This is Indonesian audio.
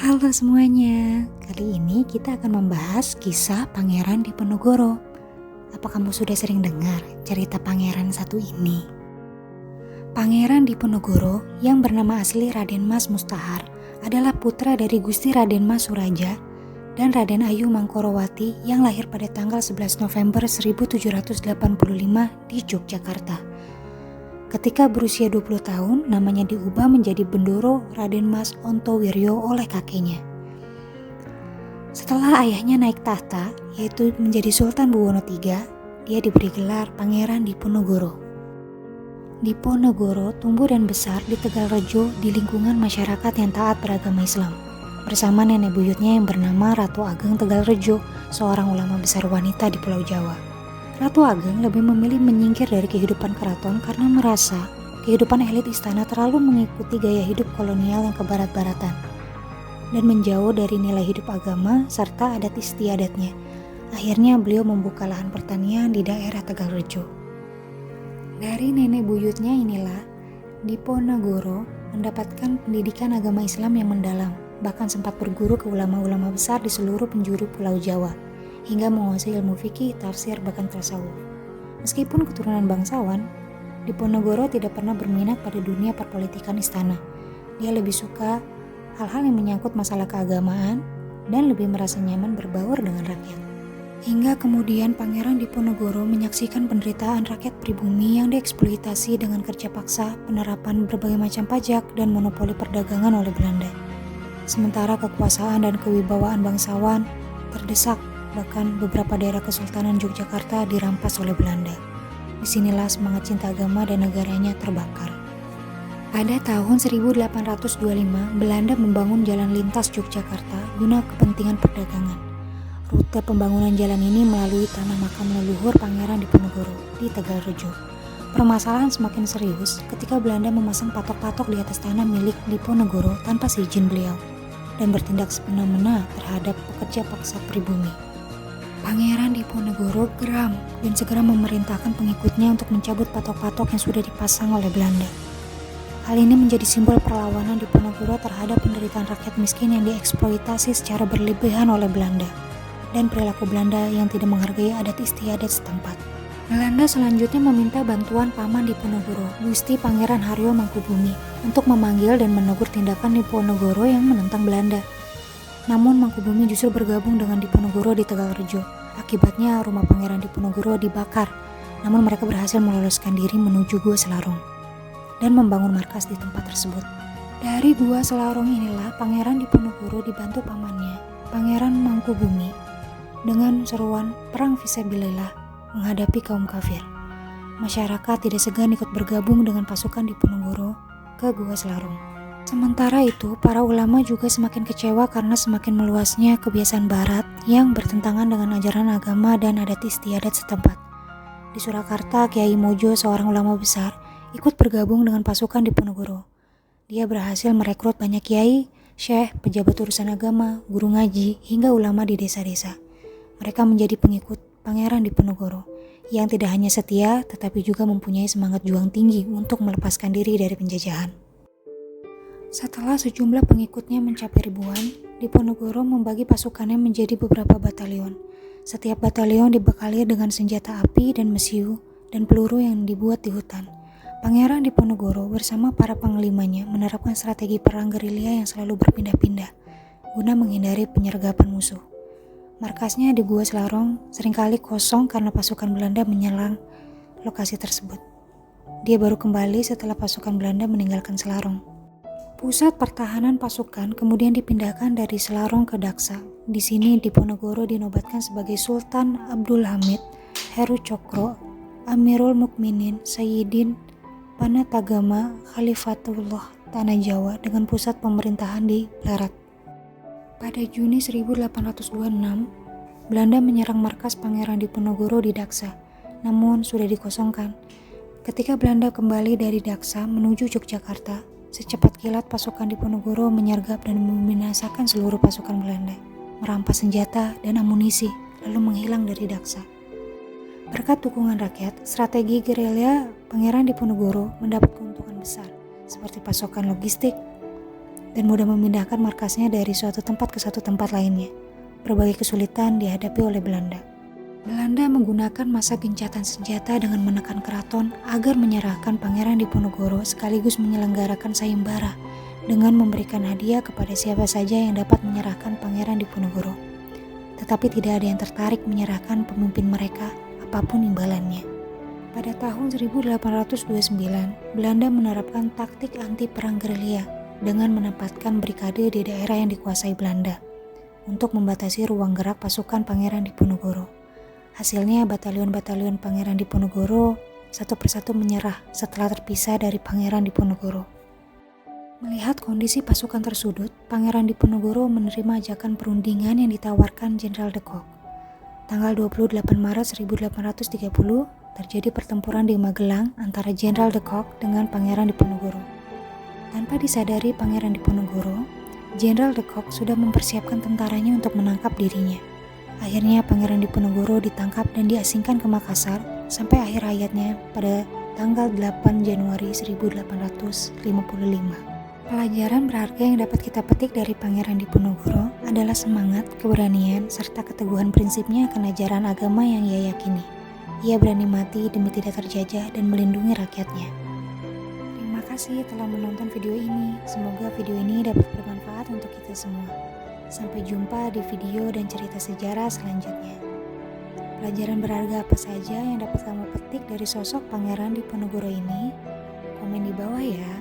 Halo semuanya, kali ini kita akan membahas kisah Pangeran Diponegoro. Apa kamu sudah sering dengar cerita pangeran satu ini? Pangeran Diponegoro yang bernama asli Raden Mas Mustahar adalah putra dari Gusti Raden Mas Suraja dan Raden Ayu Mangkorowati yang lahir pada tanggal 11 November 1785 di Yogyakarta. Ketika berusia 20 tahun, namanya diubah menjadi Bendoro Raden Mas Ontowiryo oleh kakeknya. Setelah ayahnya naik tahta, yaitu menjadi Sultan Buwono III, dia diberi gelar Pangeran Diponegoro. Diponegoro tumbuh dan besar di Tegalrejo di lingkungan masyarakat yang taat beragama Islam, bersama nenek buyutnya yang bernama Ratu Ageng Tegalrejo, seorang ulama besar wanita di Pulau Jawa. Ratu Ageng lebih memilih menyingkir dari kehidupan keraton karena merasa kehidupan elit istana terlalu mengikuti gaya hidup kolonial yang kebarat-baratan dan menjauh dari nilai hidup agama serta adat istiadatnya. Akhirnya beliau membuka lahan pertanian di daerah Tegalrejo. Dari nenek buyutnya inilah Diponegoro mendapatkan pendidikan agama Islam yang mendalam, bahkan sempat berguru ke ulama-ulama besar di seluruh penjuru Pulau Jawa, hingga menguasai ilmu fikih, tafsir, bahkan tasawuf. Meskipun keturunan bangsawan, Diponegoro tidak pernah berminat pada dunia perpolitikan istana. Dia lebih suka hal-hal yang menyangkut masalah keagamaan dan lebih merasa nyaman berbaur dengan rakyat. Hingga kemudian Pangeran Diponegoro menyaksikan penderitaan rakyat pribumi yang dieksploitasi dengan kerja paksa, penerapan berbagai macam pajak, dan monopoli perdagangan oleh Belanda. Sementara kekuasaan dan kewibawaan bangsawan terdesak. Bahkan beberapa daerah Kesultanan Yogyakarta dirampas oleh Belanda. Disinilah semangat cinta agama dan negaranya terbakar. Pada tahun 1825, Belanda membangun jalan lintas Yogyakarta guna kepentingan perdagangan. Rute pembangunan jalan ini melalui tanah makam leluhur Pangeran Diponegoro di Tegalrejo. Permasalahan semakin serius ketika Belanda memasang patok-patok di atas tanah milik Diponegoro tanpa seizin beliau dan bertindak semena-mena terhadap pekerja paksa pribumi. Pangeran Diponegoro geram dan segera memerintahkan pengikutnya untuk mencabut patok-patok yang sudah dipasang oleh Belanda. Hal ini menjadi simbol perlawanan Diponegoro terhadap penderitaan rakyat miskin yang dieksploitasi secara berlebihan oleh Belanda dan perilaku Belanda yang tidak menghargai adat istiadat setempat. Belanda selanjutnya meminta bantuan Paman Diponegoro, Gusti Pangeran Haryo Mangkubumi, untuk memanggil dan menegur tindakan Diponegoro yang menentang Belanda. Namun Mangkubumi justru bergabung dengan Diponegoro di Tegalrejo. Akibatnya rumah Pangeran Diponegoro dibakar, namun mereka berhasil meloloskan diri menuju Gua Selarong dan membangun markas di tempat tersebut. Dari Gua Selarong inilah Pangeran Diponegoro dibantu pamannya, Pangeran Mangkubumi, dengan seruan perang fisabilillah menghadapi kaum kafir. Masyarakat tidak segan ikut bergabung dengan pasukan Diponegoro ke Gua Selarong. Sementara itu, para ulama juga semakin kecewa karena semakin meluasnya kebiasaan barat yang bertentangan dengan ajaran agama dan adat istiadat setempat. Di Surakarta, Kiai Mojo, seorang ulama besar, ikut bergabung dengan pasukan Diponegoro. Dia berhasil merekrut banyak kiai, syekh, pejabat urusan agama, guru ngaji, hingga ulama di desa-desa. Mereka menjadi pengikut Pangeran Diponegoro yang tidak hanya setia, tetapi juga mempunyai semangat juang tinggi untuk melepaskan diri dari penjajahan. Setelah sejumlah pengikutnya mencapai ribuan, Diponegoro membagi pasukannya menjadi beberapa batalion. Setiap batalion dibekali dengan senjata api dan mesiu dan peluru yang dibuat di hutan. Pangeran Diponegoro bersama para panglimanya menerapkan strategi perang gerilya yang selalu berpindah-pindah guna menghindari penyergapan musuh. Markasnya di Gua Selarong seringkali kosong karena pasukan Belanda menyerang lokasi tersebut. Dia baru kembali setelah pasukan Belanda meninggalkan Selarong. Pusat pertahanan pasukan kemudian dipindahkan dari Selarong ke Daksa. Di sini Diponegoro dinobatkan sebagai Sultan Abdul Hamid Heru Cokro, Amirul Mukminin Sayyidin Panatagama Khalifatullah Tanah Jawa dengan pusat pemerintahan di Plerat. Pada Juni 1826, Belanda menyerang markas Pangeran Diponegoro di Daksa, namun sudah dikosongkan. Ketika Belanda kembali dari Daksa menuju Yogyakarta, secepat kilat pasukan Diponegoro menyergap dan membinasakan seluruh pasukan Belanda, merampas senjata dan amunisi, lalu menghilang dari Daksa. Berkat dukungan rakyat, strategi gerilya Pangeran Diponegoro mendapat keuntungan besar, seperti pasokan logistik dan mudah memindahkan markasnya dari suatu tempat ke suatu tempat lainnya. Berbagai kesulitan dihadapi oleh Belanda. Belanda menggunakan masa gencatan senjata dengan menekan keraton agar menyerahkan Pangeran Diponegoro sekaligus menyelenggarakan sayembara dengan memberikan hadiah kepada siapa saja yang dapat menyerahkan Pangeran Diponegoro. Tetapi tidak ada yang tertarik menyerahkan pemimpin mereka apapun imbalannya. Pada tahun 1829, Belanda menerapkan taktik anti perang gerilya dengan menempatkan brigade di daerah yang dikuasai Belanda untuk membatasi ruang gerak pasukan Pangeran Diponegoro. Hasilnya batalion-batalion Pangeran Diponegoro satu persatu menyerah setelah terpisah dari Pangeran Diponegoro. Melihat kondisi pasukan tersudut, Pangeran Diponegoro menerima ajakan perundingan yang ditawarkan Jenderal de Kock. Tanggal 28 Maret 1830 terjadi pertempuran di Magelang antara Jenderal de Kock dengan Pangeran Diponegoro. Tanpa disadari Pangeran Diponegoro, Jenderal de Kock sudah mempersiapkan tentaranya untuk menangkap dirinya. Akhirnya Pangeran Diponegoro ditangkap dan diasingkan ke Makassar sampai akhir hayatnya pada tanggal 8 Januari 1855. Pelajaran berharga yang dapat kita petik dari Pangeran Diponegoro adalah semangat, keberanian, serta keteguhan prinsipnya akan ajaran agama yang ia yakini. Ia berani mati demi tidak terjajah dan melindungi rakyatnya. Terima kasih telah menonton video ini. Semoga video ini dapat bermanfaat untuk kita semua. Sampai jumpa di video dan cerita sejarah selanjutnya. Pelajaran berharga apa saja yang dapat kamu petik dari sosok Pangeran Diponegoro ini? Komen di bawah ya.